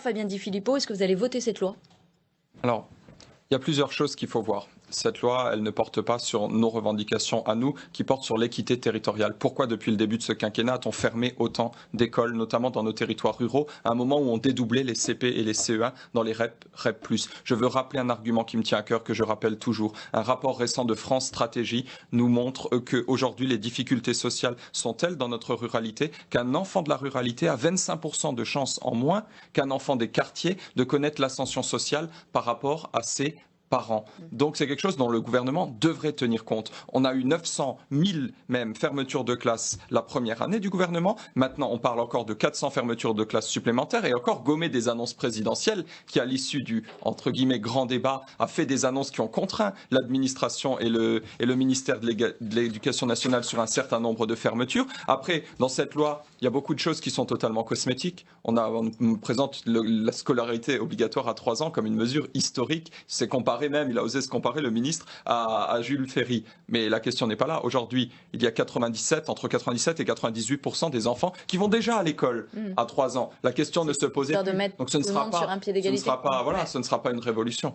Fabien Di Filippo, est-ce que vous allez voter cette loi? Alors, il y a plusieurs choses qu'il faut voir. Cette loi, elle ne porte pas sur nos revendications à nous, qui porte sur l'équité territoriale. Pourquoi, depuis le début de ce quinquennat, a-t-on fermé autant d'écoles, notamment dans nos territoires ruraux, à un moment où on dédoublait les CP et les CE1 dans les REP+. Je veux rappeler un argument qui me tient à cœur, que je rappelle toujours. Un rapport récent de France Stratégie nous montre qu'aujourd'hui, les difficultés sociales sont telles dans notre ruralité qu'un enfant de la ruralité a 25% de chances en moins qu'un enfant des quartiers de connaître l'ascension sociale par rapport à ses parents. Donc c'est quelque chose dont le gouvernement devrait tenir compte. On a eu 900 000 même fermetures de classes la première année du gouvernement. Maintenant, on parle encore de 400 fermetures de classes supplémentaires et encore gommer des annonces présidentielles qui, à l'issue du, entre guillemets, grand débat, a fait des annonces qui ont contraint l'administration et le ministère de l'Éducation nationale sur un certain nombre de fermetures. Après, dans cette loi, il y a beaucoup de choses qui sont totalement cosmétiques. On présente la scolarité obligatoire à 3 ans comme une mesure historique. C'est comparé même, il a osé se comparer, le ministre, à Jules Ferry. Mais la question n'est pas là. Aujourd'hui, il y a entre 97 et 98% des enfants qui vont déjà à l'école à 3 ans. La question ne se posait plus. Donc ce ne sera pas, ce ne sera pas une révolution.